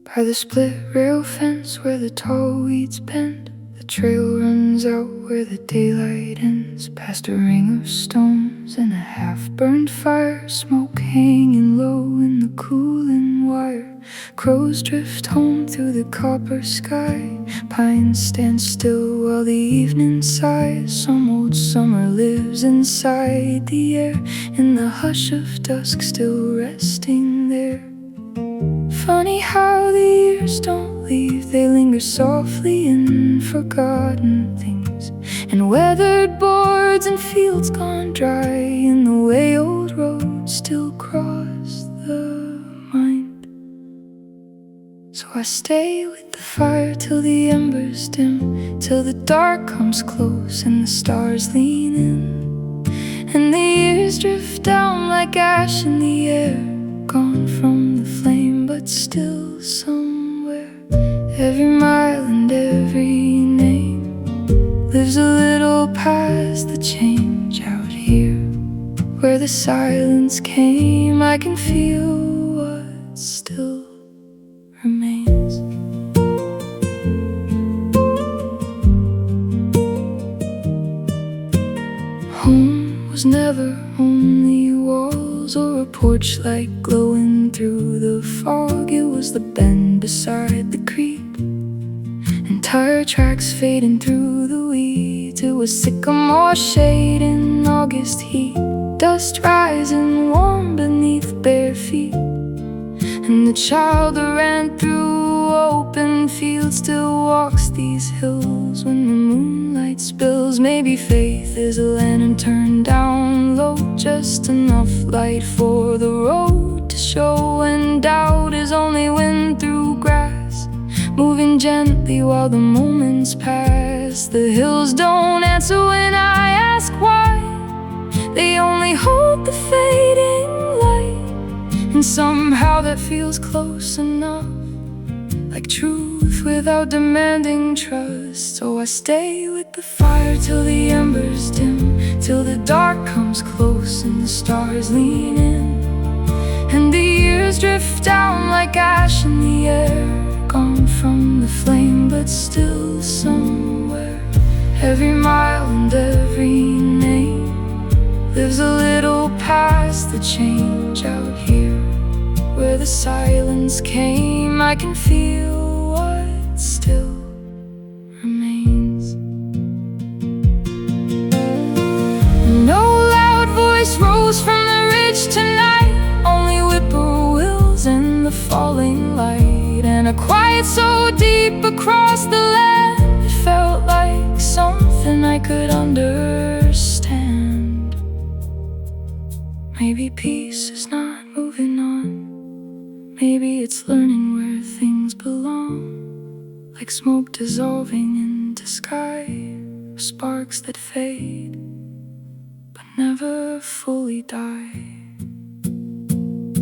By the split rail fence where the tall weeds bend, the trail runs out where the daylight ends, past a ring of stones and a half-burned fire, smoke hanging low in the cooling wire. Crows drift home through the copper sky, pines stand still while the evening sighs. Some old summer lives inside the air, in the hush of dusk still resting there. Funny how the years don't leave, they linger softly in forgotten things, and weathered boards and fields gone dry, in the way old roads still cross the mind. So I stay with the fire till the embers dim, till the dark comes close and the stars lean in, and the years drift down like ash in the air, gone from the flame but still somewhere. Every mile and every name lives a little past the change out here. Where the silence came, I can feel what still remains. Home was never only walls or a porch light glowing through the fog. It was the bend beside the creek, and tire tracks fading through the weeds. It was sycamore shade in August heat, dust rising warm beneath bare feet, and the child that ran through open fields still walks these hills when the moonlight spills. Maybe faith is a lantern turned down low, just enough light for the road to show, and doubt is only wind through grass, moving gently while the moments pass. The hills don't answer when I ask why, they only hold the fading light, and somehow that feels close enough, like truth without demanding trust. So I stay with the fire till the embers dim, till the dark comes close and the stars lean in, and the years drift down like ash in the air, gone from the flame but still somewhere. Every mile and every name lives a little past the change out here. Where the silence came, I can feel what still remains. No loud voice rose from the ridge tonight, only whippoorwills in the falling light, and a quiet so deep across the land, it felt like something I could understand. Maybe peace is not moving on, maybe it's learning where things belong, like smoke dissolving into sky, sparks that fade but never fully die.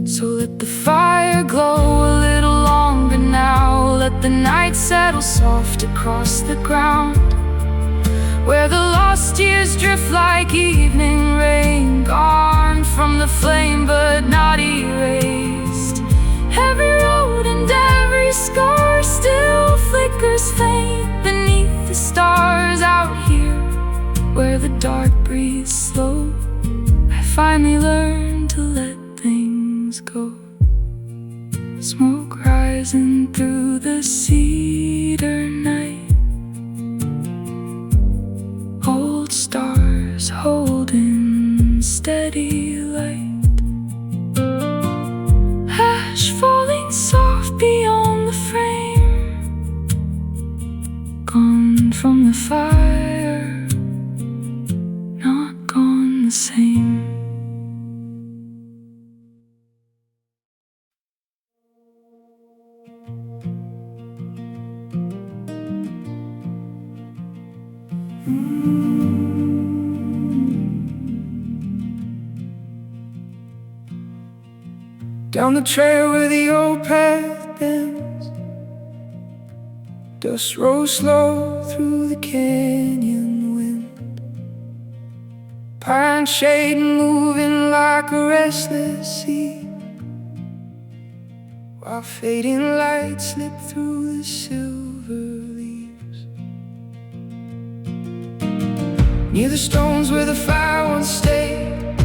So let the fire glow a little longer now, let the night settle soft across the ground, where the lost years drift like evening rain, gone from the flame but not erased. Every road and every scar still flickers faint beneath the stars. Out here, where the dark breathes slow, I finally learned to let things go. Smoke rising through the cedar night, old stars holding steady light, ash falling soft beyond the frame, gone from the fire, not gone the same. Down the trail where the old path bends, dust rolls slow through the canyon wind, pine shade moving like a restless sea, while fading lights slip through the silver leaves. Near the stones where the fire once stayed,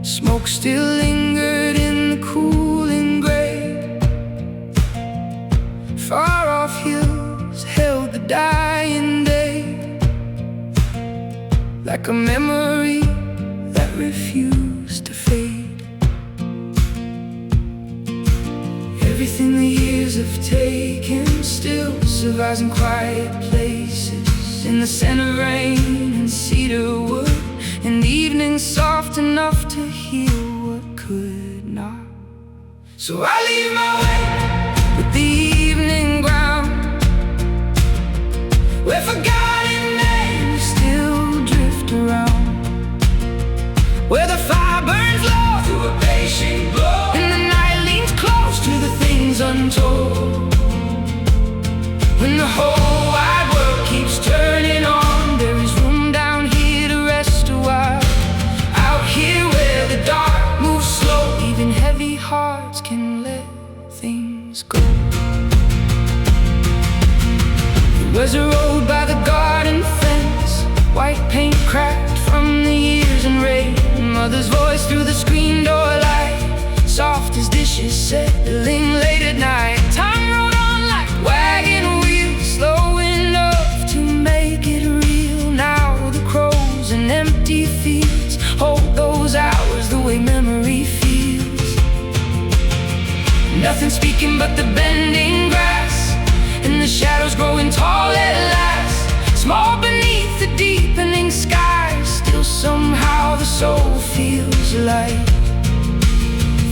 smoke still lingered in the cooling gray. Far off hills held the dying day, like a memory that refused to fade. Everything the years have taken still survives in quiet places, in the scent of rain and cedar wood, and evening soft enough to heal what could not. So I leave my way with the evening ground, where forgotten names still drift around, where the fire burns low through a patient glow, and the night leans close to the things untold. When the whole wide world keeps turning on, there is room down here to rest a while. Out here where the dark moves slow, even heavy hearts can let things go. There was a road by the garden fence, white paint cracked from the years and rain. Mother's voice through the screen door light, soft as dishes settling late at night. Time rode on like wagon wheels, slow enough to make it real. Now the crows and empty fields hold those hours the way memory feels. Nothing speaking but the bending grass, and the shadows growing tall at last. Small beneath the deepening sky, still somehow the soul feels light.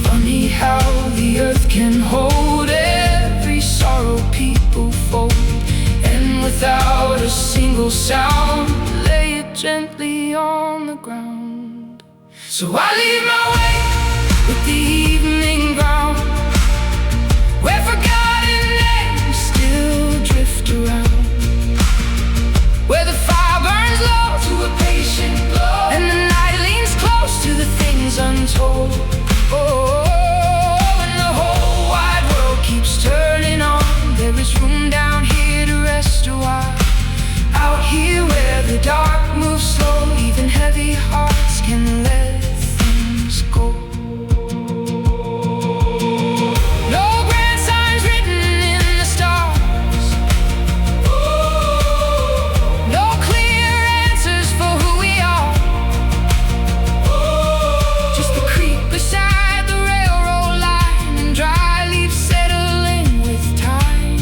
Funny how the earth can hold every sorrow people fold, and without a single sound lay it gently on the ground. So I leave my way with the evening ground, where forgotten names still drift around, where the fire burns low to a patient glow, and the night leans close to the things untold. Oh, and the whole wide world keeps turning on, there is room down here to rest a while. Out here where the dark moves slow, even heavy hearts can let things go. No grand signs written in the stars, no clear answers for who we are, just the creek beside the railroad line, and dry leaves settling with time.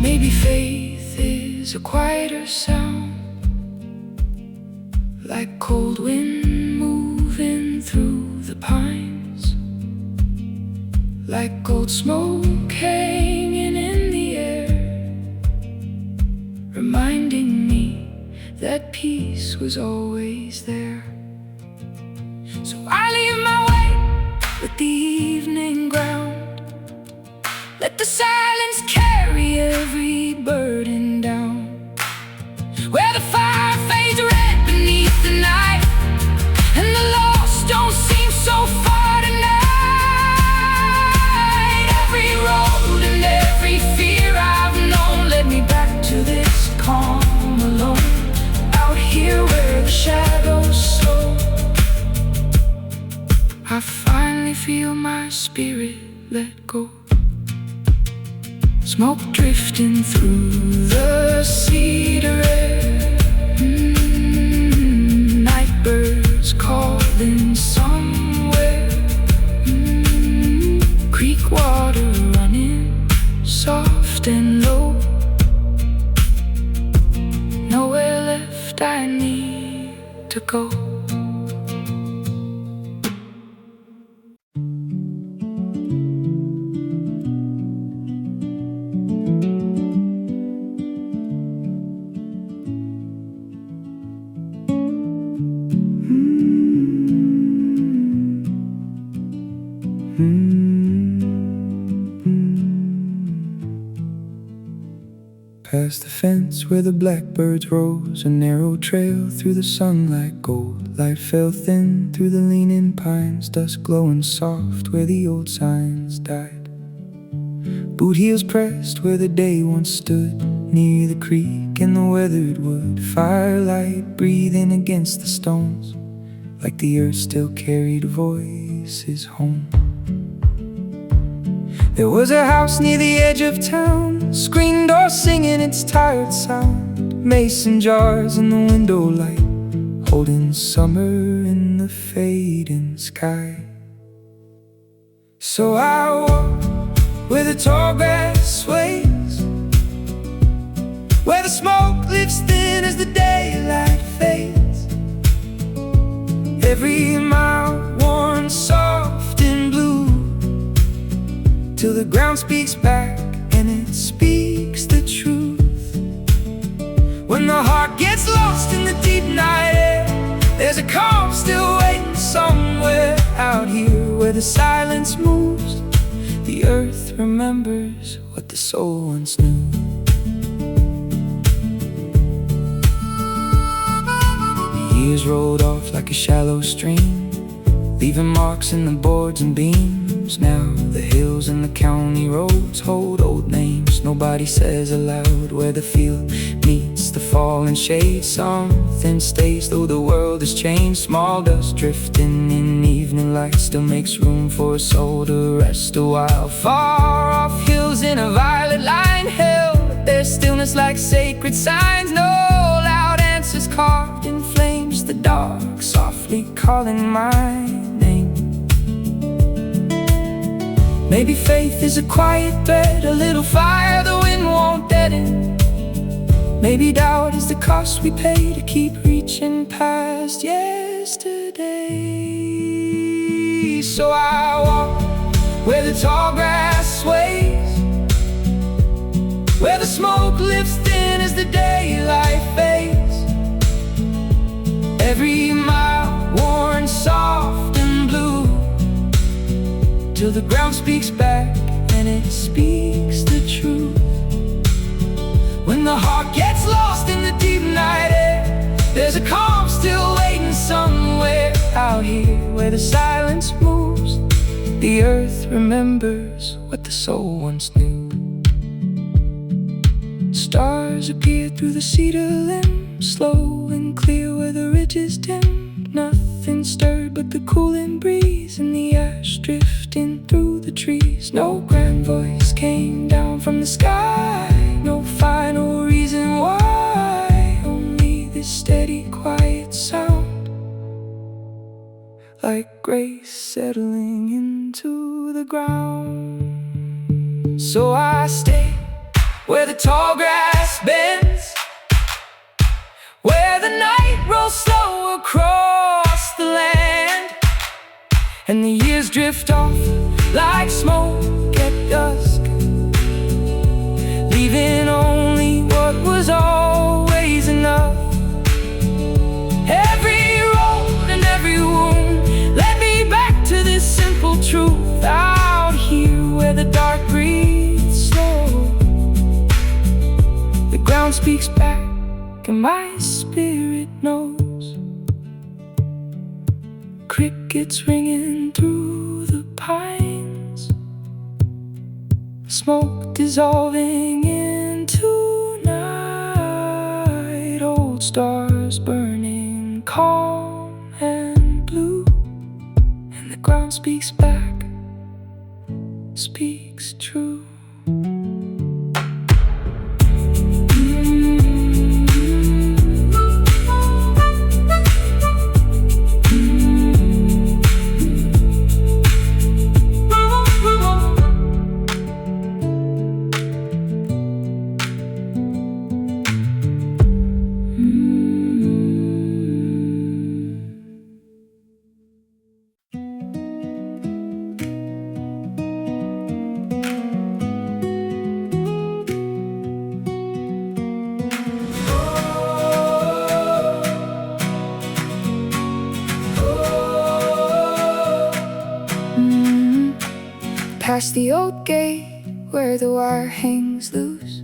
Maybe faith is a quieter sound, like cold wind moving through the pines, like cold smoke hanging in the air, reminding me that peace was always there. So I leave my way with the evening ground, let the silence carry every burden down, where the fire fades red beneath the night, and the lost don't seem so far tonight. Every road and every fear I've known led me back to this calm alone. Out here where the shadows slow, I finally feel my spirit let go. Smoke drifting through the cedar air, night birds calling somewhere, creek water running soft and low, nowhere left I need to go. Past the fence where the blackbirds rose, a narrow trail through the sunlight gold. Light fell thin through the leaning pines, dusk glowing soft where the old signs died. Boot heels pressed where the day once stood, near the creek and the weathered wood. Firelight breathing against the stones, like the earth still carried voices home. There was a house near the edge of town, screen door singing its tired sound. Mason jars in the window light, holding summer in the fading sky. So I walk where the tall grass sways, where the smoke lifts thin as the daylight fades. Every mile worn soft and blue, till the ground speaks back and it speaks the truth. When the heart gets lost in the deep night air, there's a calm still waiting somewhere out here. Where the silence moves, the earth remembers what the soul once knew. The years rolled off like a shallow stream, leaving marks in the boards and beams. Now the hills and the county roads hold old names nobody says aloud. Where the field meets the falling shade, something stays though the world has changed. Small dust drifting in evening light still makes room for a soul to rest a while. Far off hills in a violet line held their stillness like sacred signs. No loud answers carved in flames, the dark softly calling my name. Maybe faith is a quiet bed, a little fire the wind won't deaden. Maybe doubt is the cost we pay to keep reaching past yesterday. So I walk where the tall grass sways, where the smoke lifts thin as the daylight fades. Every mile worn soft and blue, till the ground speaks back and it speaks the truth. When the heart gets lost in the deep night air, there's a calm still waiting somewhere out here. Where the silence moves, the earth remembers what the soul once knew. Stars appear through the cedar limbs, slow and clear where the ridges dim. Nothing stirred but the cooling breeze and the ash drifting through the trees. No grand voice came down from the sky, no final reason why. Only this steady quiet sound, like grace settling into the ground. So I stay where the tall grass bends, where the night rolls slow across the land, and the years drift off like smoke at dusk, leaving only what was always enough. Every road and every wound led me back to this simple truth. Out here where the dark breathes slow, the ground speaks back and my spirit knows. Crickets ringing through the pines, smoke dissolving into night. Old stars burning calm and blue, and the ground speaks back, speaks true. Past the old gate where the wire hangs loose,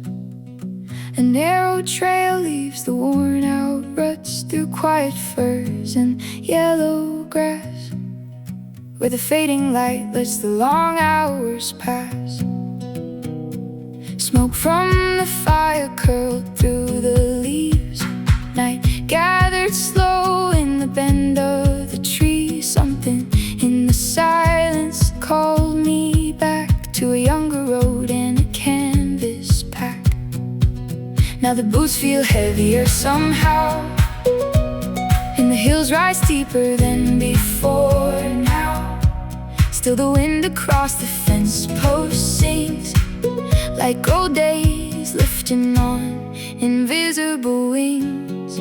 A narrow trail leaves the worn out ruts through quiet firs and yellow grass, where the fading light lets the long hours pass. Smoke from the fire curled through the leaves. Night gathered slow in the bend of the tree. Something in the silence called me back to a younger road and a canvas pack. Now the boots feel heavier somehow, and the hills rise deeper than before now. Still the wind across the fence post sings like old days, lifting on invisible wings.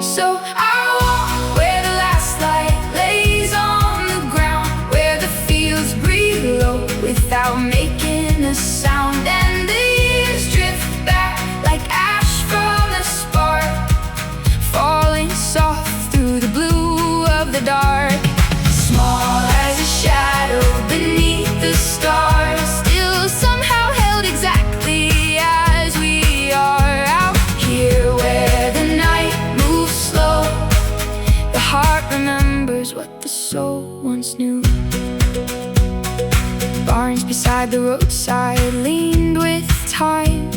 So I walk where the last light lays on the ground, where the fields breathe low without making a sound, and the years drift back like ash from a spark, falling soft through the blue of the dark. Small as a shadow beneath the stars, still somehow held exactly as we are. Out here where the night moves slow, the heart remembers what the soul once knew. Barns beside the roadside leaned with time,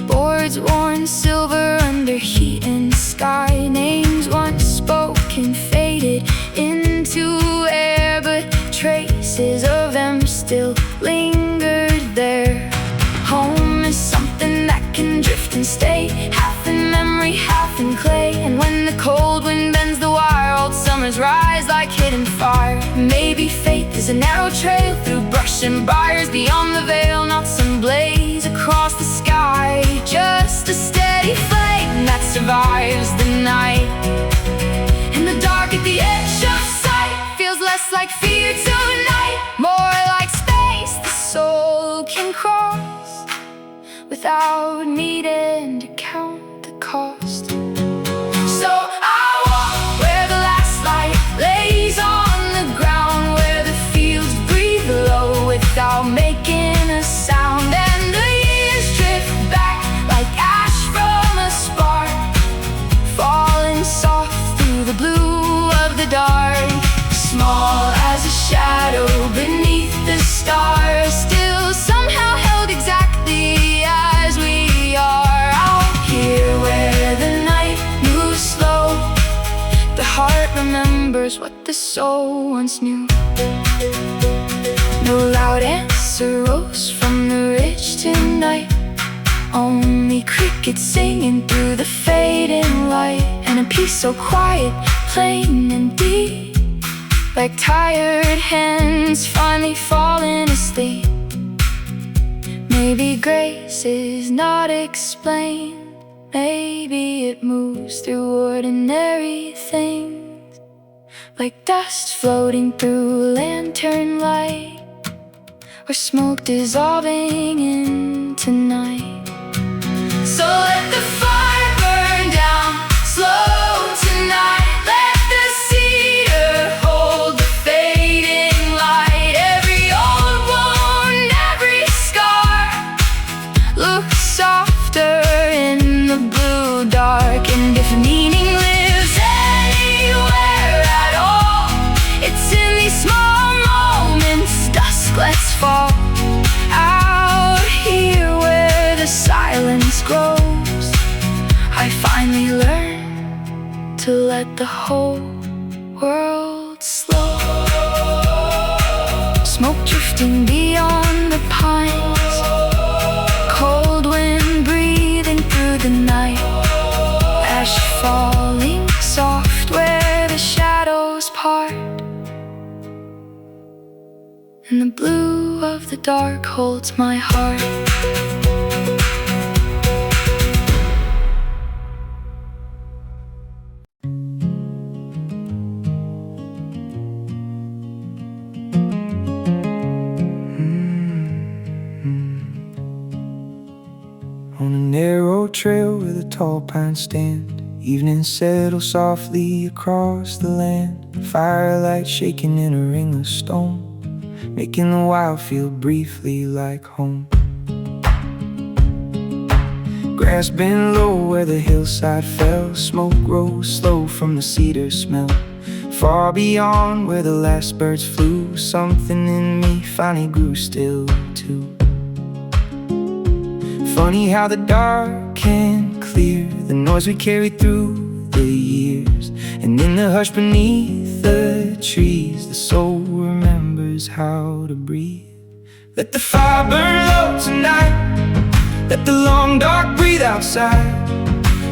boards worn silver under heat and sky. Names once spoken faded into air, but traces of them still lingered there. Home is something that can drift and stay, half in memory, half in clay. And when the cold wind bends the wire, old summers rise like hidden fire. Maybe fate is a narrow trail through brush and briars, beyond the veil, not some blaze across the sky, just a steady flame that survives the night. In the dark at the edge of sight, feels less like fear tonight, more like space the soul can cross without needing to count the cost. So I walk where the last light lays on the ground, where the fields breathe low without making a sound, and the years drift back like ash from a spark, falling soft through the blue of the dark. Small as a shadow beneath the stars, still somehow held exactly as we are. Out here where the night moves slow, the heart remembers what the soul once knew. No loud answer rose from the ridge tonight, only crickets singing through the fading light, and a peace so quiet, plain and deep, like tired hands finally falling asleep. Maybe grace is not explained, maybe it moves through ordinary things, like dust floating through lantern light, or smoke dissolving into night. So let the fire burn down slow tonight, let the cedar hold the fading light. Every old wound, every scar looks softer in the blue dark. And if meaning lives anywhere at all, it's in these small moments dusk lets fall. Out here where the silence grows, I finally learned to let the whole world slow. Smoke drifting beyond the pines, cold wind breathing through the night, ash falling soft where the shadows part, and the blue of the dark holds my heart. On a narrow trail where the tall pines stand, evening settles softly across the land. Firelight shaking in a ring of stone, making the wild feel briefly like home. Grass bent low where the hillside fell. Smoke rose slow from the cedar smell. Far beyond where the last birds flew, something in me finally grew still too. Funny how the dark can clear the noise we carried through the years. And in the hush beneath the trees, the soul remembers how to breathe. Let the fire burn low tonight. Let the long dark breathe outside.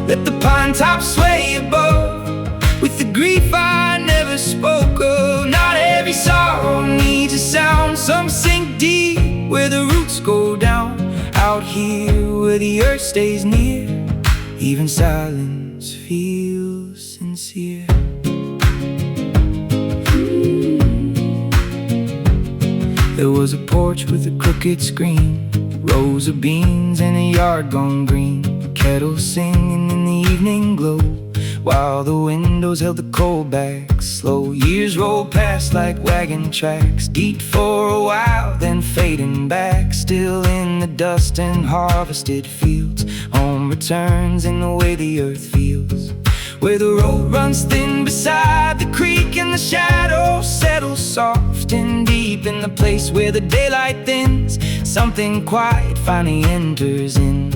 Let the pine tops sway above with the grief I never spoke of. Not every sorrow needs a sound. Some sink deep where the roots go down. Out here where the earth stays near, even silence feels sincere. There was a porch with a crooked screen, rows of beans and a yard gone green, kettle singing in the evening glow, while the windows held the cold back slow. Years rolled past like wagon tracks, deep for a while, then fading back. Still in the dust and harvested fields, home returns in the way the earth feels. Where the road runs thin beside the creek, and the shadows settle soft and deep. In the place where the daylight thins, something quiet finally enters in.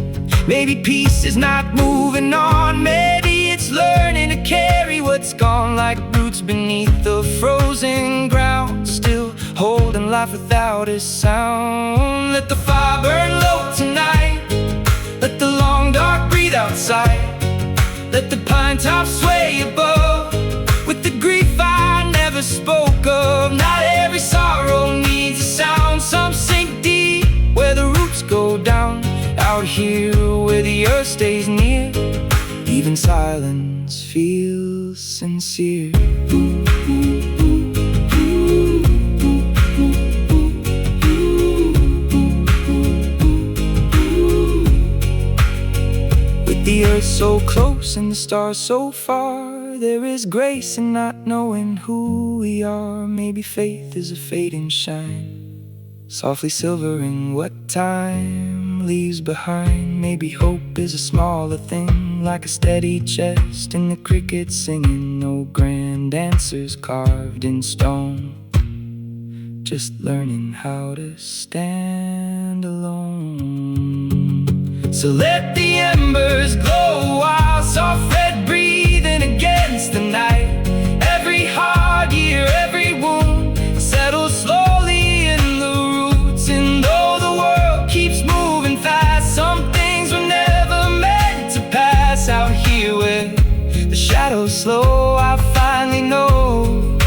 Maybe peace is not moving on, maybe it's learning to carry what's gone, like roots beneath the frozen ground, still holding life without a sound. Let the fire burn low tonight. Let the long dark breathe outside. Let the pine tops sway above with the grief I never spoke of. Not every sorrow needs a sound. Some sink deep where the roots go down. Out here where the earth stays near, even silence feels sincere. With the earth so close and the stars so far, there is grace in not knowing who we are. Maybe faith is a fading shine, softly silvering what time leaves behind. Maybe hope is a smaller thing, like a steady chest in the crickets singing. No grand answers carved in stone, just learning how to stand alone. So let the embers glow while soft red breathing against the night. Every hard year, every wound settles slowly in the roots. And though the world keeps moving fast, some things were never meant to pass. Out here where the shadows slow, I finally know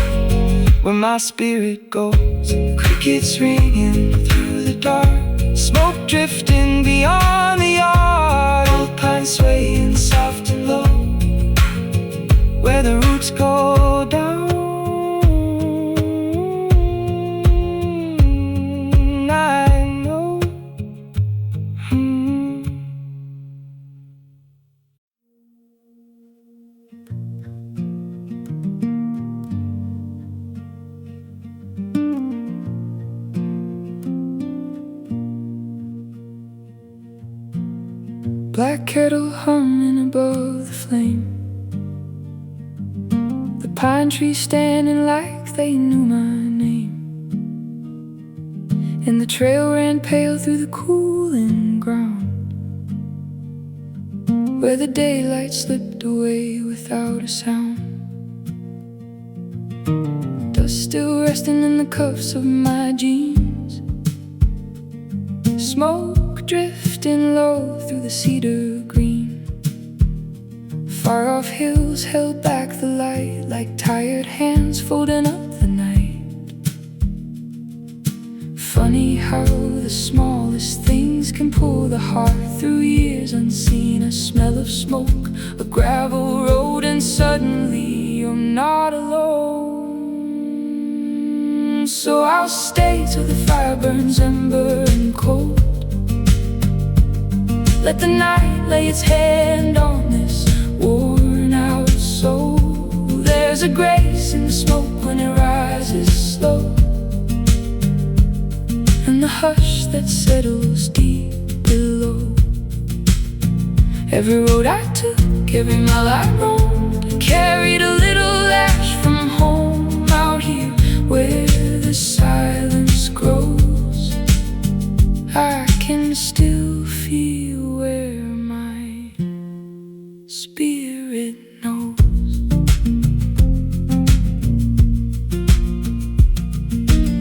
where my spirit goes. Crickets ringing through the dark, smoke drifting beyond the yard, old pines swaying soft and low where the roots go down. I know. Black kettle humming above the flame, the pine trees standing like they knew my name, and the trail ran pale through the cooling ground, where the daylight slipped away without a sound. Dust still resting in the cuffs of my jeans, smoke drifting low through the cedar green. Far off hills held back the light like tired hands folding up the night. Funny how the smallest things can pull the heart through years unseen. A smell of smoke, a gravel road, and suddenly you're not alone. So I'll stay till the fire burns ember and cold. Let the night lay its hand on this worn out soul. There's a grace in the smoke when it rises slow, and the hush that settles deep below. Every road I took, every mile I roamed, carried a little ash from home. Out here where the silence grows, I can still feel where my spirit knows.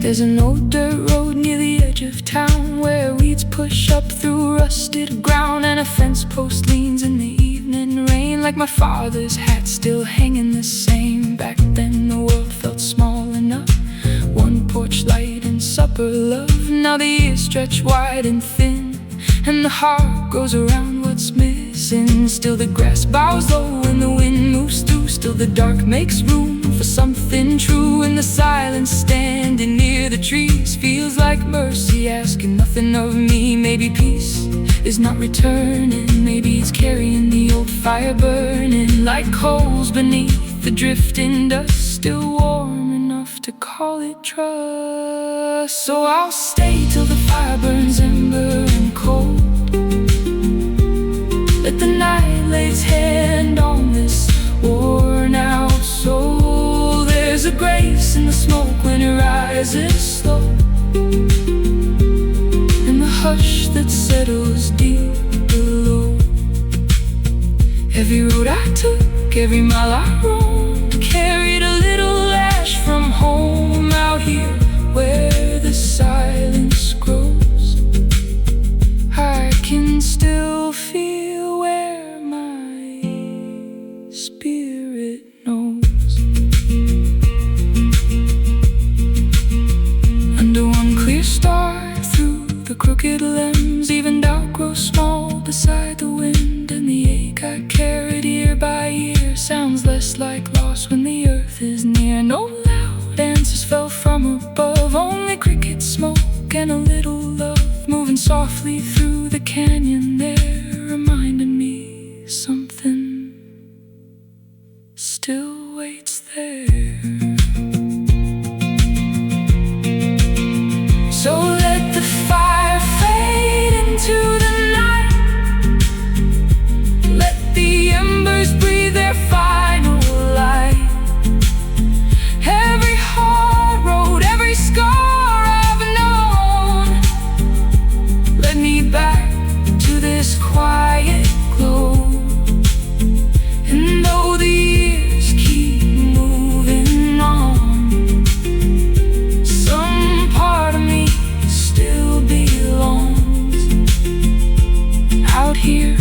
There's an old dirt road near the edge of town where weeds push up through rusted ground, and a fence post leans in the evening rain like my father's hat still hanging the same. Back then the world felt small enough, one porch light and supper love. Now the years stretch wide and thin, and the heart grows around what's missing. Still the grass bows low and the wind moves through, still the dark makes room for something true. And the silence standing near the trees feels like mercy, asking nothing of me. Maybe peace is not returning, maybe it's carrying the old fire burning like coals beneath the drifting dust, still warm enough to call it trust. So I'll stay till the fire burns ember and cold. Let the night lay its hand on this worn out soul. There's a grace in the smoke when it rises slow, in the hush that settles deep below. Every road I took, every mile I roamed, carried a little ash from home. Out here where the silence grows, I can still feel where my spirit knows. Under one clear star, through the crooked limbs, even doubt grows small beside the wind. And the ache I carried year by year sounds less like loss when the earth is near. No loud answers fell from above, only cricket smoke and a little love moving softly through the canyon there, reminding me something still waits there. So let the fire fade into the night, let the embers breathe their final light. Every hard road, every scar I've known led me back to this quiet glow. And though the years keep moving on, some part of me still belongs. Out here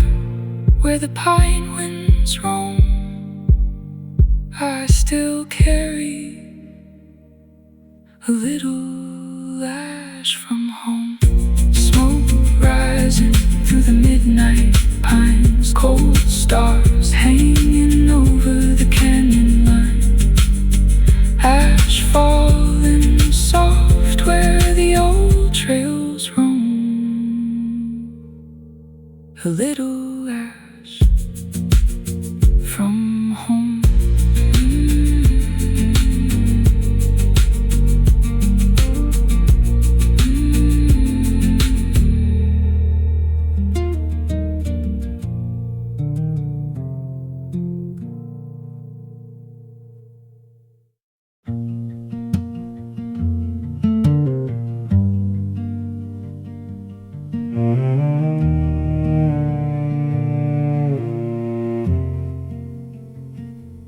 where the pine winds roam, I still carry a little ash from home. Smoke rising through the midnight pines, cold stars hanging over the canyon line, ash falling soft where the old trails roam. A little ash from home.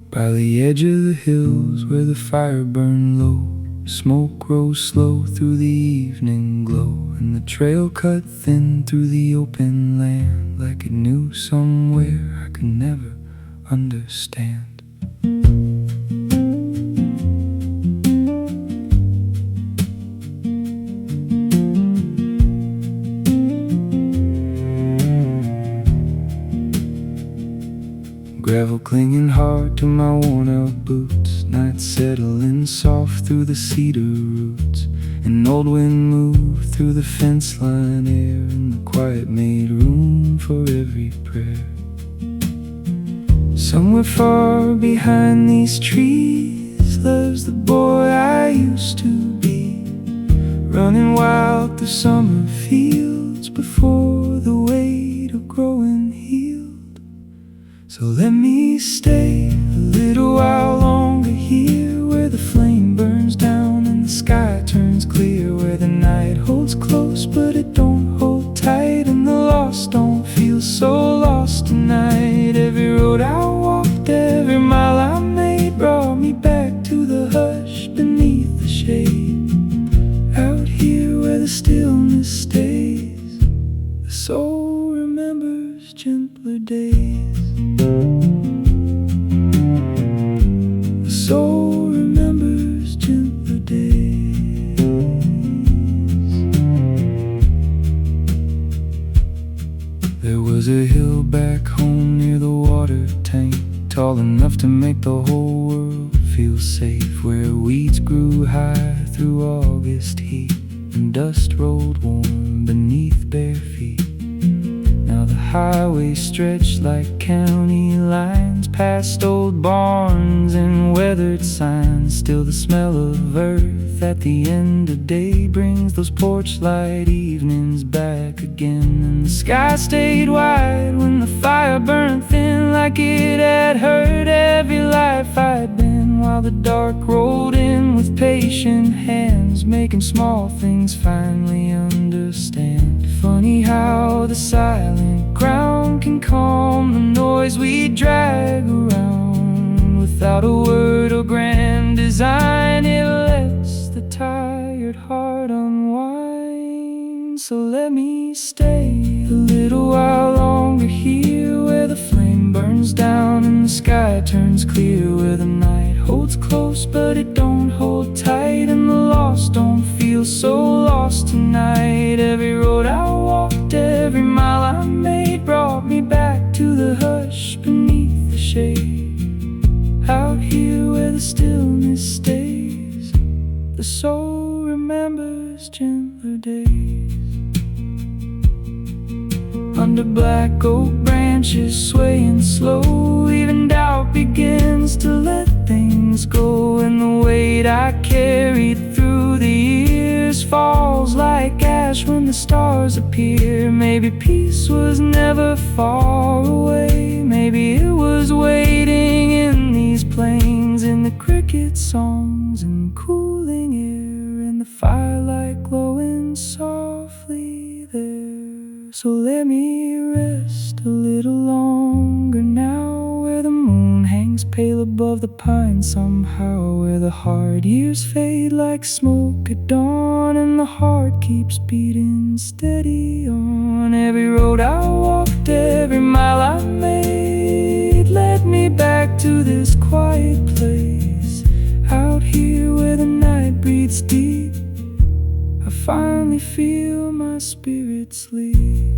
By the edge of the hills where the fire burned low, smoke rose slow through the evening glow, and the trail cut thin through the open land, like it knew somewhere I could never understand. Gravel clinging hard to my worn out boots, night settling soft through the cedar roots. An old wind moved through the fence line air, and the quiet made room for every prayer. Somewhere far behind these trees lives the boy I used to be, running wild through summer fields before the weight of growing healed. me stay a little while longer here, where the flame burns down and the sky turns clear, where the night holds close but it don't hold tight, and the lost don't feel so lost tonight. Every road I walked, every mile I made, brought me back to the hush beneath the shade. Out here where the stillness stays, the soul remembers gentler days. The soul remembers gentler days. There was a hill back home near the water tank, tall enough to make the whole world feel safe, where weeds grew high through August heat and dust rolled warm beneath bare feet. Now the highway stretched like county lines, past old barns and weathered signs. Still the smell of earth at the end of day brings those porch light evenings back again. And the sky stayed wide when the fire burned thin, like it had hurt every life I'd been, while the dark rolled in with patient hands, making small things finally understand. Funny how the silent ground can calm the noise we drag around. Without a word or grand design, it lets the tired heart unwind. So let me stay a little while longer here, where the flame burns down and the sky turns clear, where the night holds close but it don't hold tight, and the lost don't feel so lost tonight. Every road I walked, every mile I made, brought me back to the hush beneath the shade. Out here where the stillness stays, the soul remembers gentler days. Under black oak branches swaying slow, even doubt begins to let things go, and the weight I carried through the years falls like ash when the stars appear. Maybe peace was never far away, maybe it was waiting in these plains, in the cricket songs and cooling air, and the firelight glowing softly there. So let me rest a little longer now, where the moon hangs pale above the pines somehow, where the hard years fade like smoke at dawn, and the heart keeps beating steady on. Every road I walked, every mile I made, led me back to this quiet place. Out here where the night breathes deep, I finally feel my spirit sleep.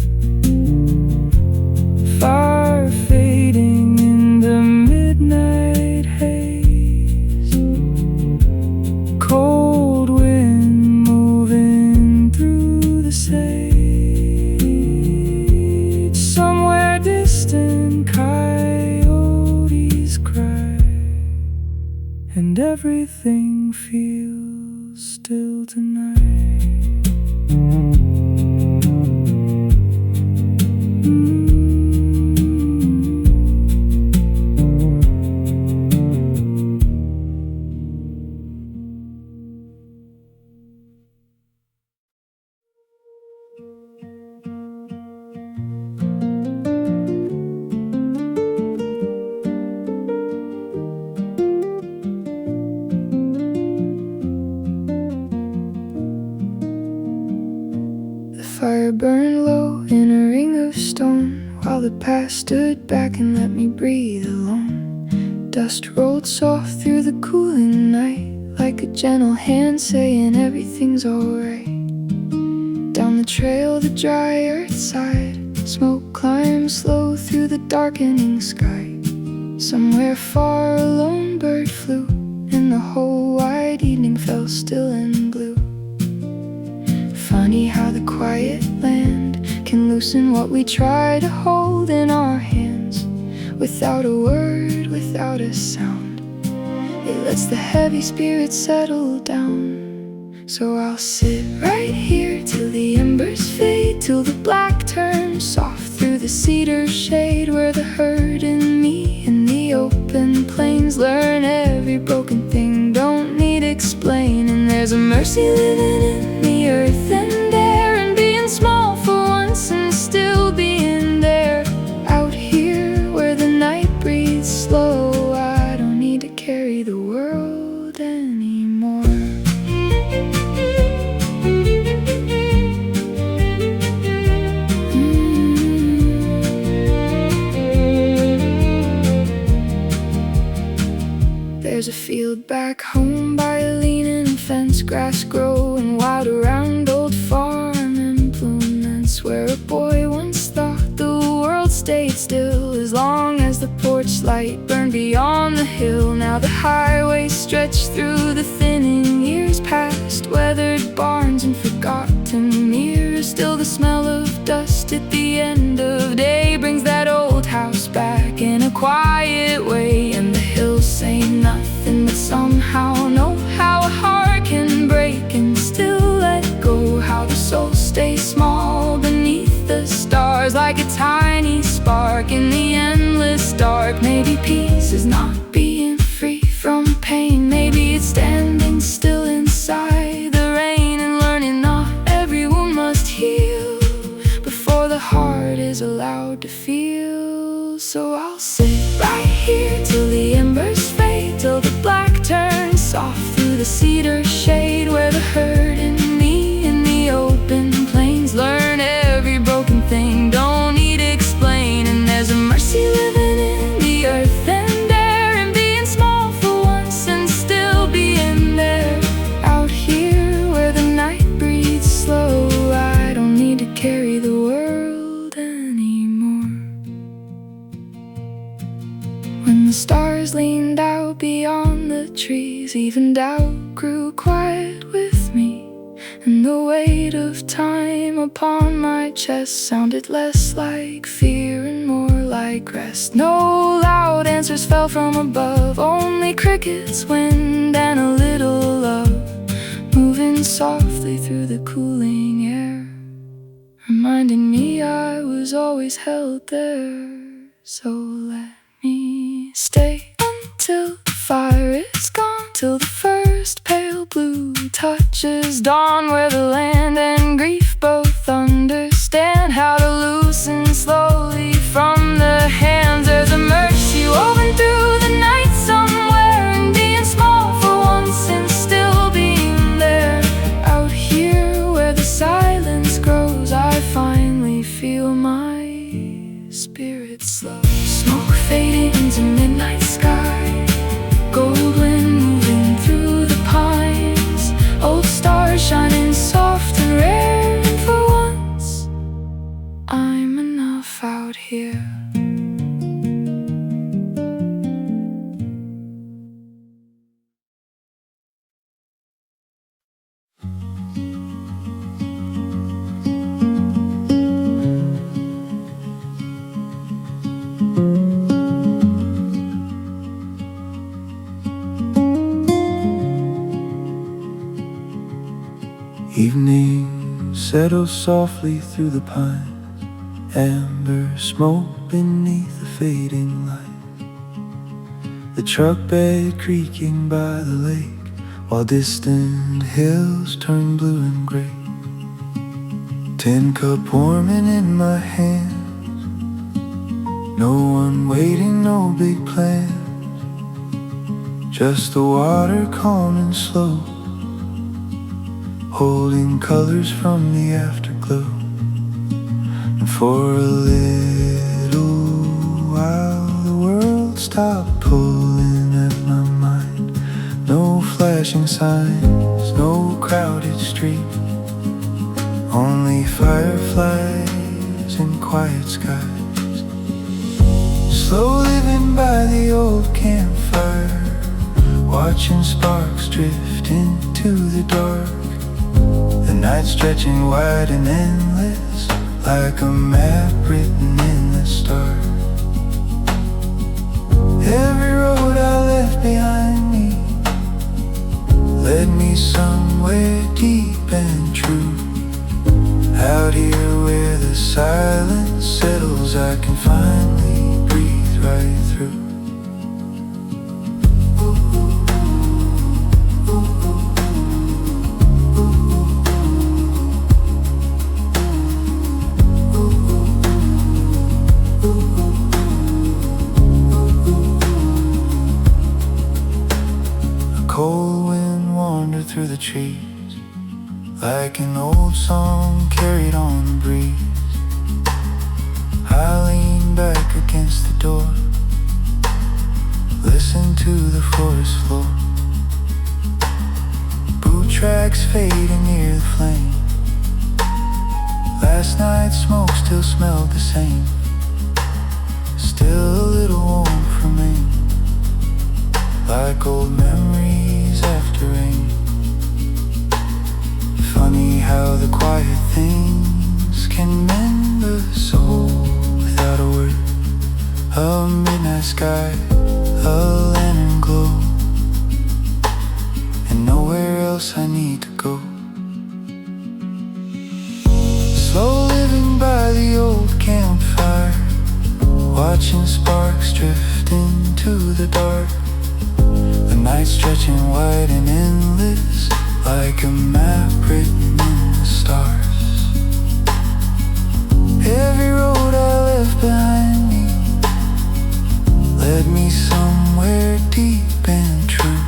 Fire fading in the midnight haze, cold wind moving through the sage. Somewhere distant coyotes cry, and everything feels still tonight. Fire burned low in a ring of stone, while the past stood back and let me breathe alone. Dust rolled soft through the cooling night, like a gentle hand saying everything's alright. Down the trail, the dry earth side, smoke climbed slow through the darkening sky. Somewhere far a lone bird flew, and the whole wide evening fell still and blue. Funny how the quiet land can loosen what we try to hold in our hands. Without a word, without a sound, it lets the heavy spirit settle down. So I'll sit right here till the embers fade, till the black turns soft through the cedar shade, where the hurt in me and the the open plains. Learn every broken thing, don't need explaining. There's a mercy living in the earth and air, and being small for once and still being there. Out here where the night breathes slow, I don't need to carry the world anymore. There's a field back home by a leaning fence, grass growing wild around old farm implements, where a boy once thought the world stayed still as long as the porch light burned beyond the hill. Now the highway stretched through the thinning years past weathered barns and forgotten mirrors. Still the smell of dust at the end of day brings that old house back in a quiet way. And the hills say nothing, but somehow know how a heart can break and still let go. How the soul stays small beneath the stars, like a tiny spark in the endless dark. Maybe peace is not being free from pain, maybe it's standing still inside the rain and learning not everyone must heal before the heart is allowed to feel. So I'll sit right here till the embers fade, till the black turns soft through the cedar shade, where the hurt in me in the open plains. Learn every broken thing, don't need explaining. There's a mercy living in the earth and air, and being small for once and still being there. Out here where the night breathes slow, I don't need to carry the world anymore. When the stars leaned out beyond the trees, even doubt grew quiet with me, and the weight of time upon my chest sounded less like fear and more like rest. No loud answers fell from above, only crickets, wind, and a little love moving softly through the cooling air, reminding me I was always held there. So let me stay until the fire is gone, till the first pale blue touches dawn, where the land and grief both understand how to loosen slowly from the hands. There's a mercy woven through the night somewhere, and being small for once and still being there. Out here where the silence grows, I finally feel my spirit slow. Smoke fading into midnight sky, gold wind moving through the pines, old stars shining soft and rare, and for once I'm enough out here. Evening settles softly through the pines, amber smoke beneath the fading light. The truck bed creaking by the lake, while distant hills turn blue and gray. Tin cup warming in my hands, no one waiting, no big plans, just the water calm and slow, holding colors from the afterglow. And for a little while the world stopped pulling at my mind. No flashing signs, no crowded street, only fireflies and quiet skies. Slow living by the old campfire, watching sparks drift into the dark. The night stretching wide and endless, like a map written in the stars. Every road I left behind me led me somewhere deep and true. Out here where the silence settles, I can finally breathe right through. song carried on the breeze. I lean back against the door, listen to the forest floor. Boot tracks fading near the flame. Last night's smoke still smelled the same. Still a little warmth remains, like old memories after rain. Funny how the quiet things can mend the soul without a word. A midnight sky, a lantern glow, and nowhere else I need to go. Slow living by the old campfire, watching sparks drift into the dark. The night stretching wide and endless, like a map written in the stars. Every road I left behind me led me somewhere deep and true.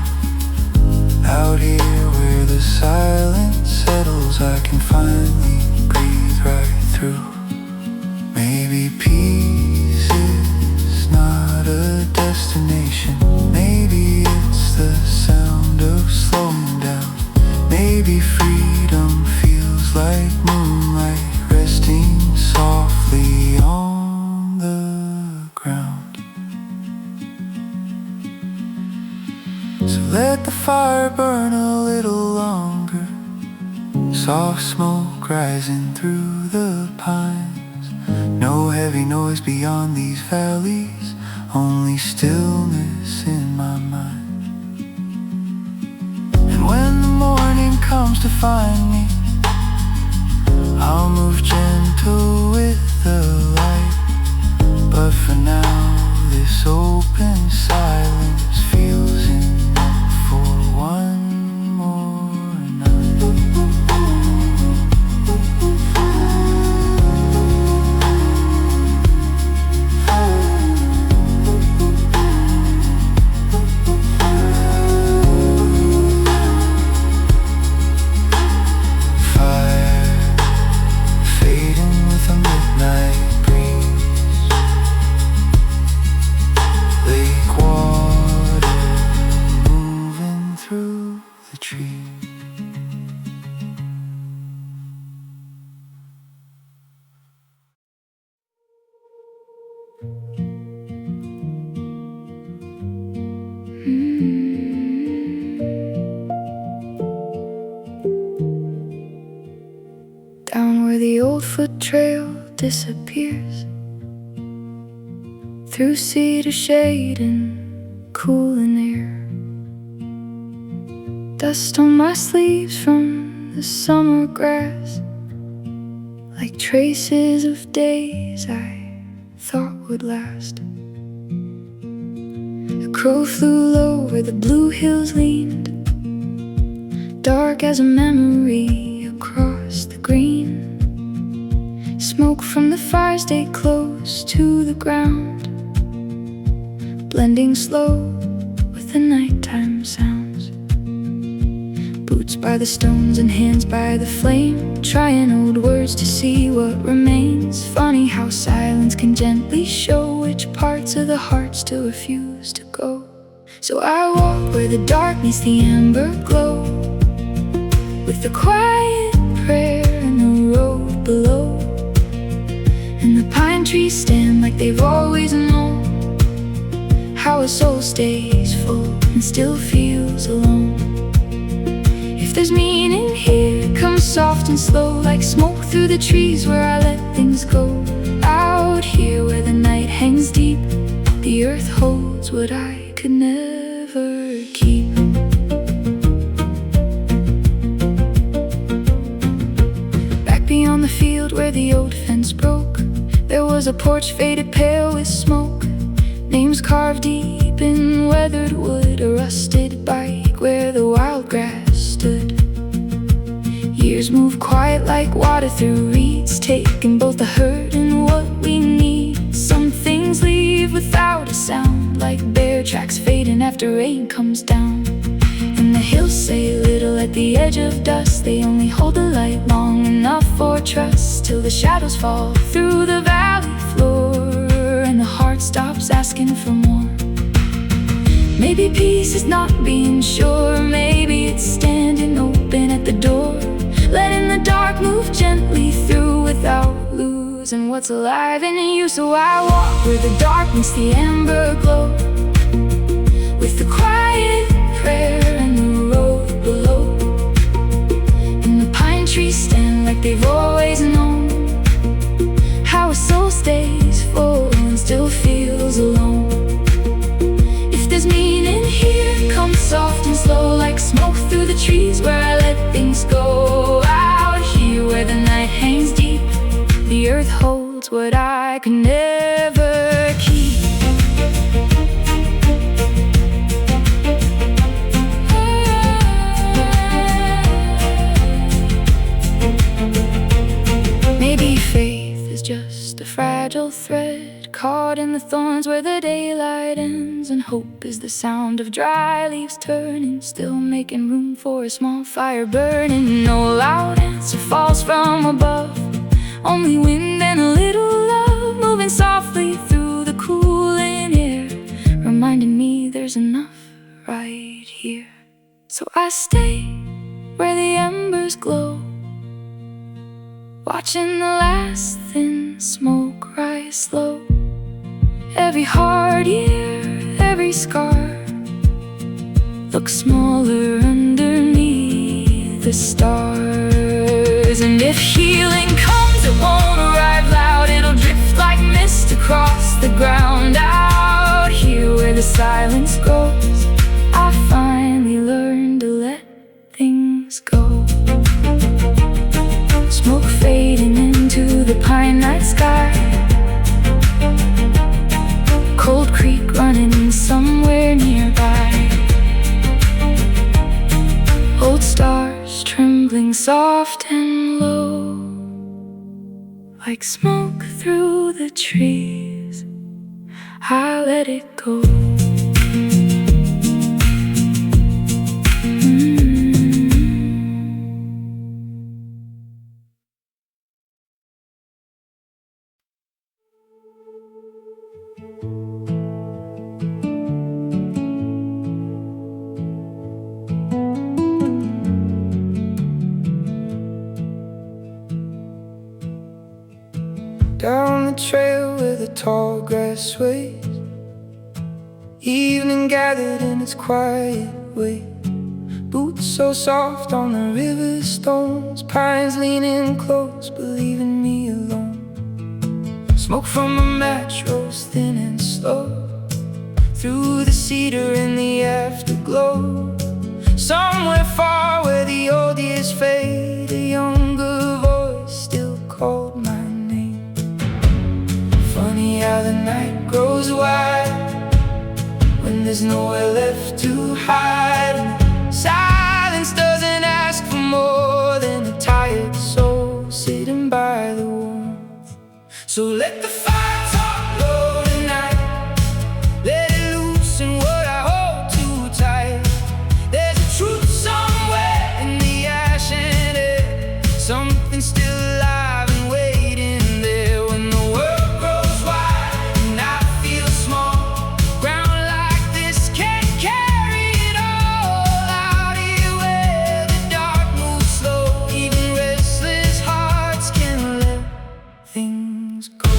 Out here where the silence settles, I can finally breathe right through. Maybe peace is not a destination. Maybe it's the sound of slowing down. Maybe freedom feels like moonlight resting softly on the ground. So let the fire burn a little longer, soft smoke rising through the pines. No heavy noise beyond these valleys, only stillness in my mind. And when the morning comes to find me, I'll move gentle with the light. But for now, this open silence feels enough for one more night. Down where the old foot trail disappears, through cedar shade and cooling air. Dust on my sleeves from the summer grass, like traces of days I thought would last. A crow flew low where the blue hills leaned, dark as a memory across the green. Smoke from the fire stayed close to the ground, blending slow with the nighttime sounds. Boots by the stones and hands by the flame, trying old words to see what remains. Funny how silence can gently show which parts of the heart still refuse to go. So I walk where the dark meets the amber glow, with the quiet prayer in the road below. And the pine trees stand like they've always known how a soul stays full and still feels alone. If there's meaning here, it comes soft and slow, like smoke through the trees where I let things go. Out here where the night hangs deep, the earth holds what I could never keep. Back beyond the field where the old fence broke, there was a porch faded pale with smoke, names carved deep in weathered wood, a rusted bike where the wild grass stood. Years move quiet like water through reeds, taking both the hurt and what we need. Some things leave without a sound, like bare tracks fading after rain comes down. And the hills say little at the edge of dusk. They only hold the light long enough for trust, till the shadows fall through the valley floor and the heart stops asking for more. Maybe peace is not being sure, maybe it's standing open at the door, letting the dark move gently through without losing what's alive in you. So I walk where the dark meets the amber glow, with the quiet prayer and the road below, and the pine trees stand like they've always known how a soul stays full and still feels alone. If there's meaning here, come soft and slow, like smoke through the trees where I let things go. Out here where the night hangs deep, the earth holds what I could never keep. Maybe faith is just a fragile thread caught in the thorns where the daylight ends, and hope is the sound of dry leaves turning, still making room for a small fire burning. No loud answer falls from above, only wind and a little love moving softly through the cooling air, reminding me there's enough right here. So I stay where the embers glow, watching the last thin smoke rise slow. Every hard year, every scar looks smaller underneath the stars. And if healing comes, it won't arrive loud, it'll drift like mist across the ground. Out here where the silence grows, I finally learned to let things go. Smoke fading into the pine night sky, cold creek running somewhere nearby, old stars trembling soft and low, like smoke through the trees. I let it go. Down the trail where the tall grass sways, evening gathered in its quiet way. Boots so soft on the river stones, pines leaning close but leaving me alone. Smoke from a match rose thin and slow through the cedar in the afterglow. Somewhere far where the old years fade, a younger voice still called my name. Funny how the night grows wide when there's nowhere left to hide, and silence doesn't ask for more than a tired soul sitting by the warmth. So let the fire talk low tonight, let it loosen what I hold too tight. There's a truth somewhere in the ash and air, something still alive and waiting there. When the world grows wide and I feel small, ground like this can't carry it all. Out here where the dark moves slow, even restless hearts can let things go.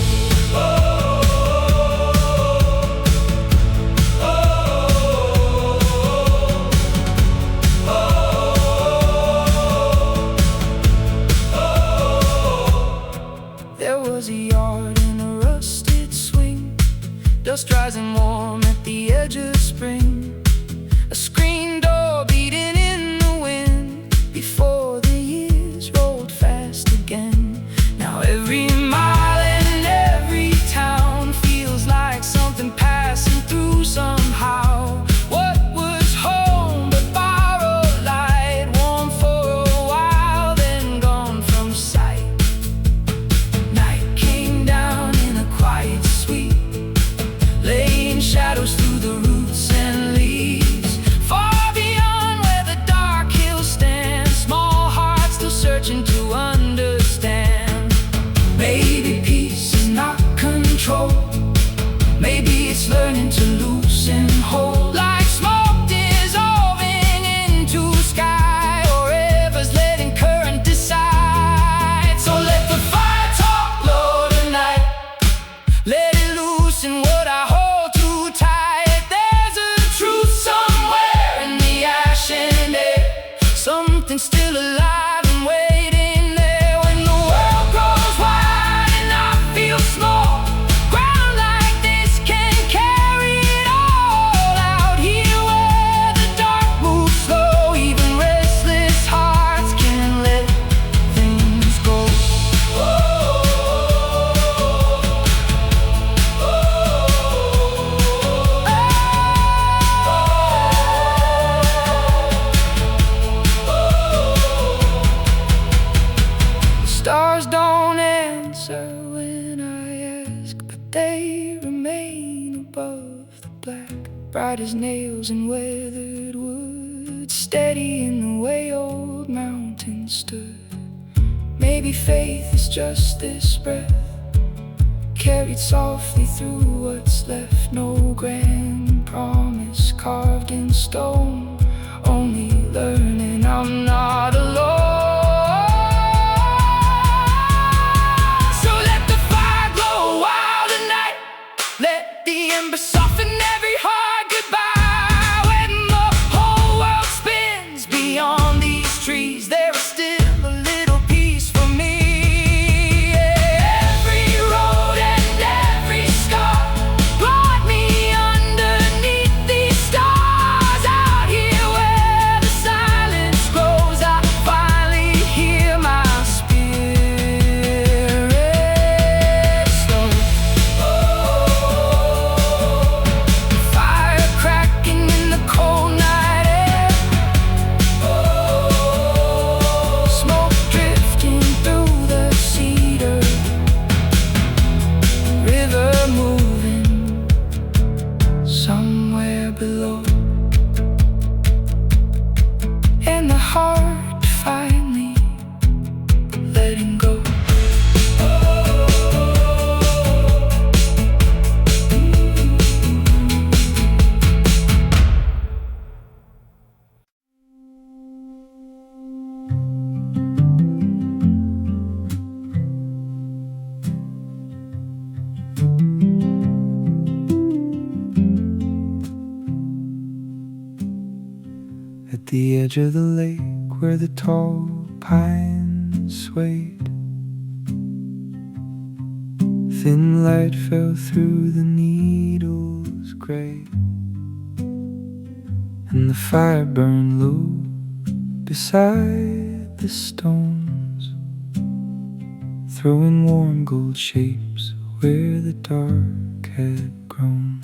There was a yard in a rusted swing, dust rising warm at the edge of spring. A screen door beating in the wind before the years rolled fast again. Now every mile and every town feels like something passing through somehow. What was home but borrowed light, warm for a while then gone from sight. Night came down in a quiet sweep, laying shadows through the roots and leaves. stars don't answer when I ask, but they remain above the black, bright as nails in weathered wood, steady in the way old mountains stood. Maybe faith is just this breath, carried softly through what's left. No grand promise carved in stone, only learning I'm not alone. So let the fire glow wild tonight, let the ember soften every hard goodbye. When the whole world spins beyond these trees, there is still a little piece for me. Every road and every scar brought me underneath these stars. Out here where the silence grows, I finally hear my spirit slow. Fire cracking in the cold night air, smoke drifting through the cedar, river moving somewhere below, and the heart finally letting go. At the edge of the lake where the tall pines swayed, thin light fell through the needles gray, and the fire burned low beside the stones, throwing warm gold shapes where the dark had grown.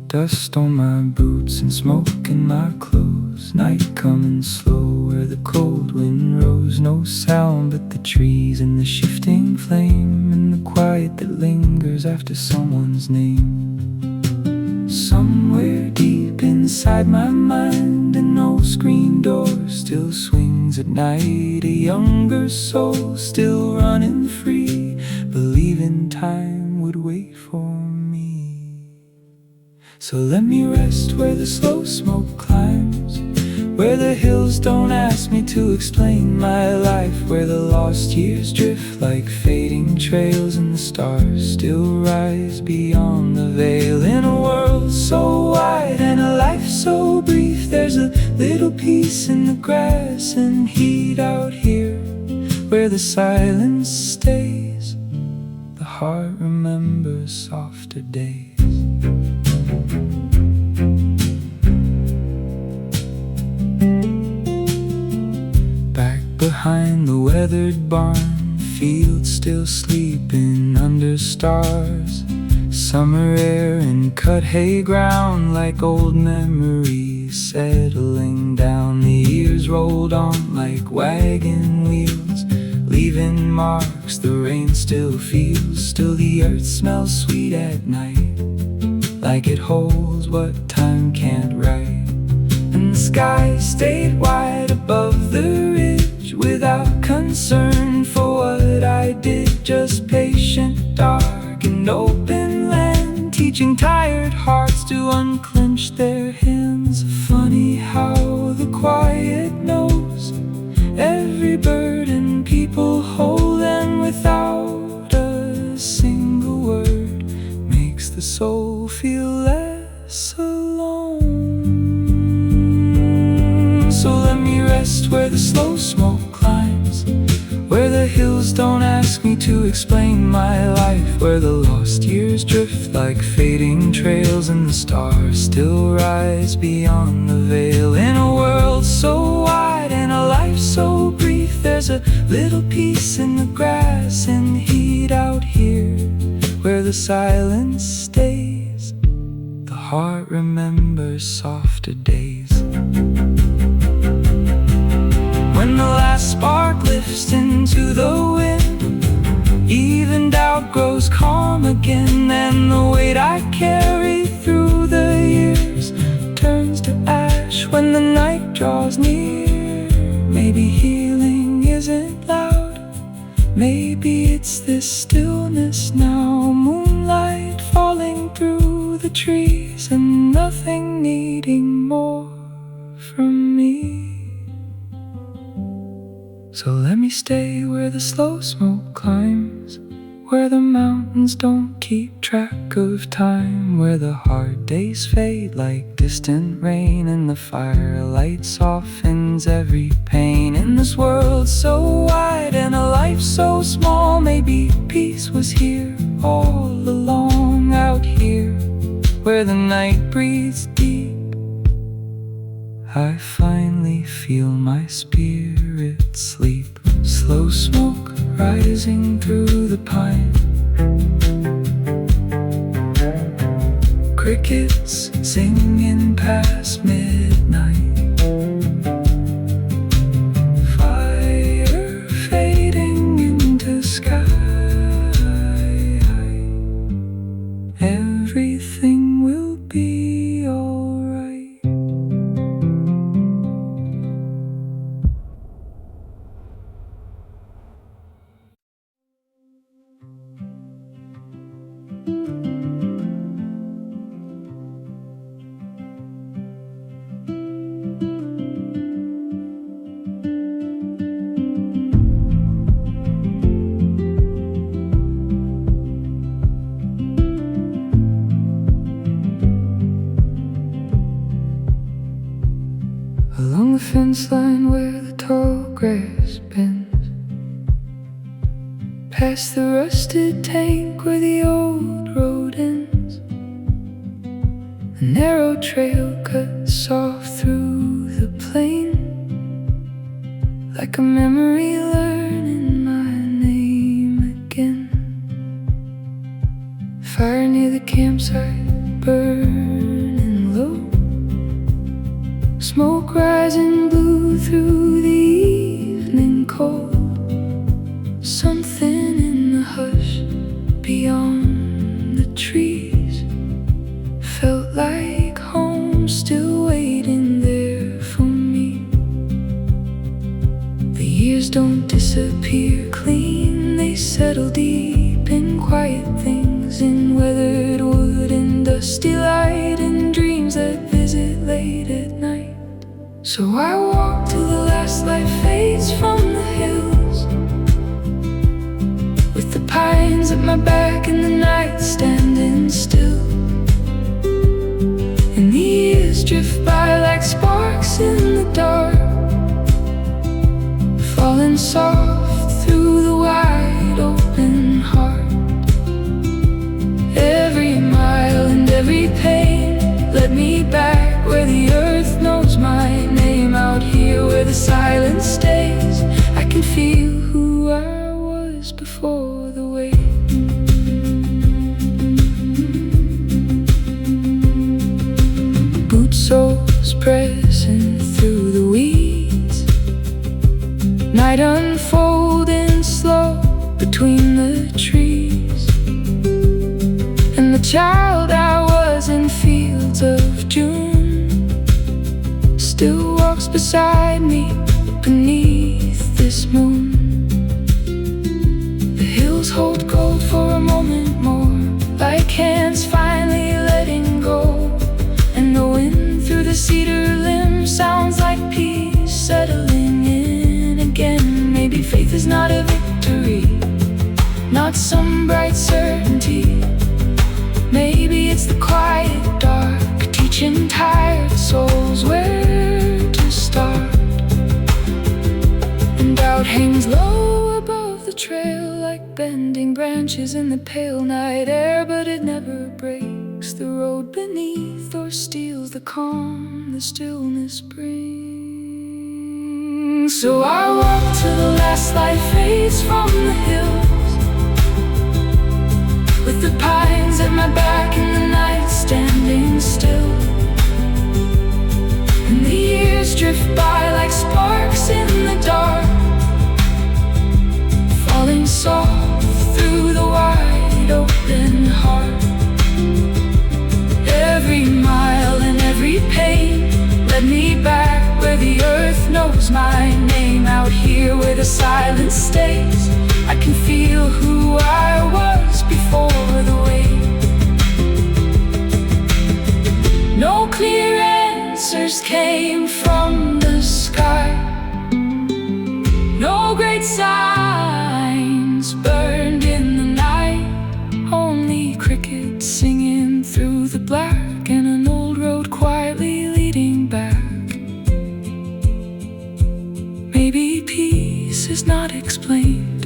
Dust on my boots and smoke in my clothes, night coming slow where the cold wind rose. No sound but the trees and the shifting flame, and the quiet that lingers after someone's name. Somewhere deep inside my mind, an old screen door still swings at night. A younger soul still running free, believing time would wait for me. So let me rest where the slow smoke climbs, where the hills don't ask me to explain my life, where the lost years drift like fading trails, and the stars still rise beyond the veil. In a world so wide and a life so brief, there's a little peace in the grass and heat out here, where the silence stays. The heart remembers softer days. Back behind the weathered barn, fields still sleeping under stars, summer air and cut hay ground like old memories settling down. The years rolled on like wagon wheels, leaving marks the rain still feels. Still the earth smells sweet at night, like it holds what time can't write. And the sky stayed wide above the ridge, without concern for what I did. Just patient, dark and open land, teaching tired hearts to unclench their hands. Funny how the quiet knows every burden people hold, and without a single word makes the soul feel less alone. So let me rest where the slow smoke climbs, where the hills don't ask me to explain my life, where the lost years drift like fading trails, and the stars still rise beyond the veil. In a world so wide and a life so brief, there's a little peace in the grass and heat out here, where the silence stays. The heart remembers softer days. When the last spark lifts into the wind. Even doubt grows calm again, and the weight I carry through the years turns to ash when the night draws near. Maybe healing isn't loud, maybe it's this stillness now. Moonlight falling through the trees and nothing needing more from me. So let me stay where the slow smoke climbs, where the mountains don't keep track of time, where the hard days fade like distant rain and the firelight softens every pain. In this world so wide and a life so small, maybe peace was here all along. Out here where the night breathes deep, I finally feel my spirit sleep. Slow smoke rising through the pine, crickets singing past midnight, fire fading into sky. Everything will be alright. Along the fence line where the tall grass bends, past the rusted tank where the old road ends, a narrow trail cuts off through the plain, like a memory learning my name again. Fire near the campsite burning low, smoke rising blue through the evening cold. Something in the hush beyond the trees felt like home, still waiting there for me. The years don't disappear clean, they settle deep in quiet things, in weathered wood and dusty light, and dreams that visit late at night. So I walk till the last light fades from the hills, with the pines at my back and the night standing still. And the years drift by like sparks in the dark, falling soft through the wide open heart. Every mile and every pain led me back where the earth knows my name. Out here where the silence stays, I can feel who I was before the wait. Boot soles pressing through the weeds, night unfolding slow between the trees, and the child I was in fields of June still walks beside me beneath this moon. The hills hold cold for a moment more, like hands finally letting go, and the wind through the cedar limbs sounds like peace settling in again. Maybe faith is not a victory, not some bright certainty. Maybe it's the quiet dark teaching tired souls where to start. And doubt hangs low above the trail like bending branches in the pale night air, but it never breaks the road beneath or steals the calm the stillness brings. So I walk till the last light fades from the hills, with the pines at my back and the night standing still. And the years drift by like sparks in the dark, heart. Every mile and every pain led me back where the earth knows my name. Out here where the silence stays, I can feel who I was before the wave. No clear answers came from the sky, no great signs burned in the night, only crickets singing through the black and an old road quietly leading back. Maybe peace is not explained,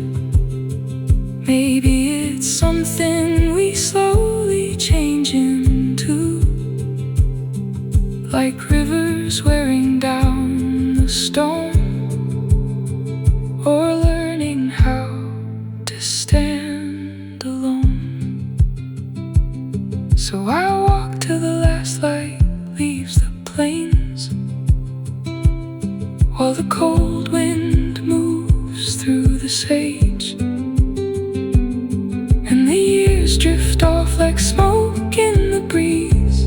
maybe it's something we slowly change into, like rivers wearing down the stone, or learning how to stand alone. So I walk till the last light leaves the plains, while the cold wind moves through the sage, and the years drift off like smoke in the breeze,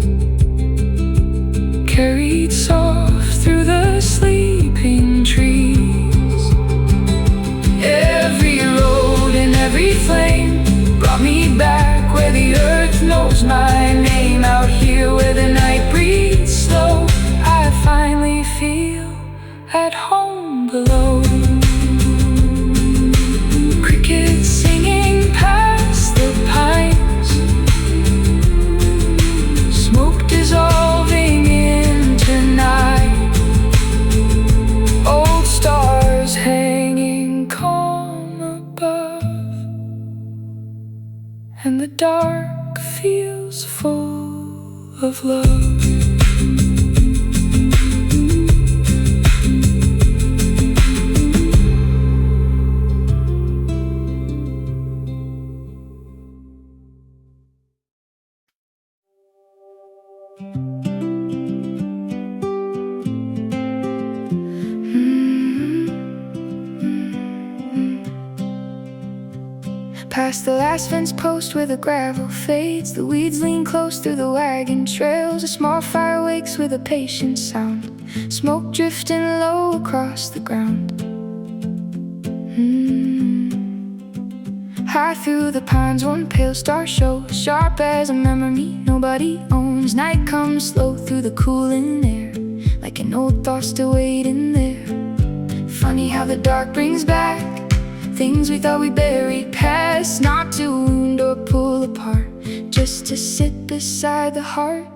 carried soft through the sleeping trees. Every road and every flame brought me back where the earth knows my name. Out here where the night breathes slow, I finally feel at home below. Crickets singing past the pines, smoke dissolving into night, old stars hanging calm above, and the dark feels full of love. Past the last fence post where the gravel fades, the weeds lean close through the wagon trails. A small fire wakes with a patient sound, smoke drifting low across the ground. High through the pines, one pale star shows, sharp as a memory nobody owns. Night comes slow through the cooling air, like an old thought still waiting there. Funny how the dark brings back things we thought we buried past, not to wound or pull apart, just to sit beside the heart.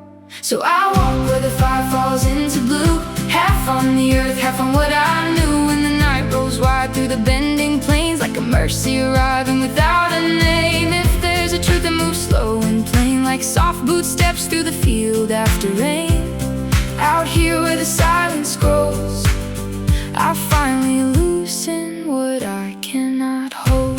So I walk where the fire falls into blue, half on the earth, half on what I knew. When the night rolls wide through the bending plains, like a mercy arriving without a name. If there's a truth that moves slow and plain, like soft boot steps through the field after rain. Out here where the silence grows, I finally loosen what I cannot hold.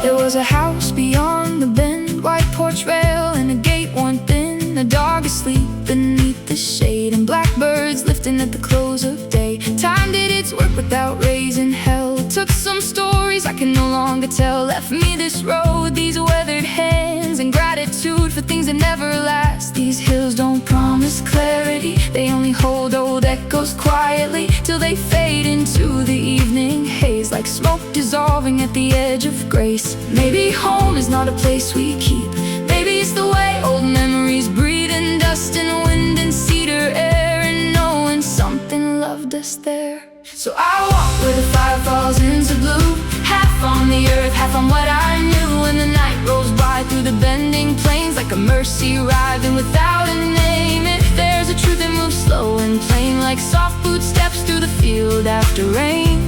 There was a house beyond the bend, white porch rail and a gate worn thin. A dog asleep beneath the shade, and blackbirds lifting at the close of day. Time did its work without raising hell. Took some stories I can no longer tell, left me this road, these weathered hands, and gratitude for things that never last. These hills don't promise clarity, they only hold old echoes quietly, till they fade into the evening haze, like smoke dissolving at the edge of grace. Maybe home is not a place we keep, maybe it's the way old memories breathe in dust and wind and cedar air, and knowing something loved us there. So I walk where the fire falls into blue, half on the earth, half on what I knew. When the night rolls by through the bending plains, like a mercy arriving without a name. If there's a truth that moves slow and plain, like soft boot steps through the field after rain.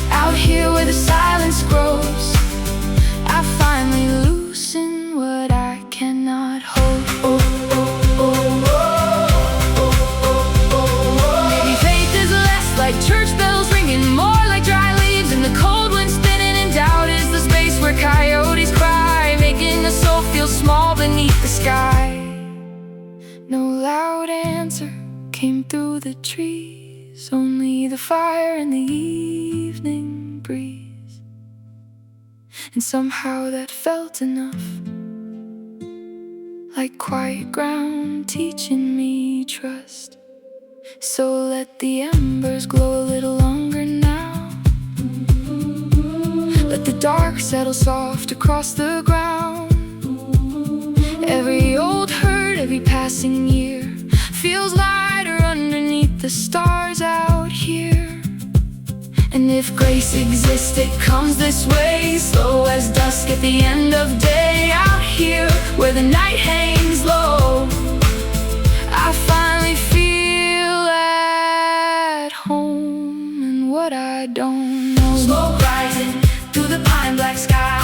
Out here where the silence grows, I finally loosen what I cannot hold. Maybe faith is less like church bells ringing, more like dry leaves in the cold wind spinning, and doubt is the space where coyotes cry, making the soul feel small beneath the sky. No loud answer came through the trees, only the fire and the evening breeze. and somehow that felt enough, like quiet ground teaching me trust. So let the embers glow a little longer now. Let the dark settle soft across the ground. Every old hurt, every passing year feels lighter underneath the stars out here. And if grace exists, it comes this way, slow as dusk at the end of day. Out here, where the night hangs low, I finally feel at home. And what I don't know, smoke rising through the pine black sky,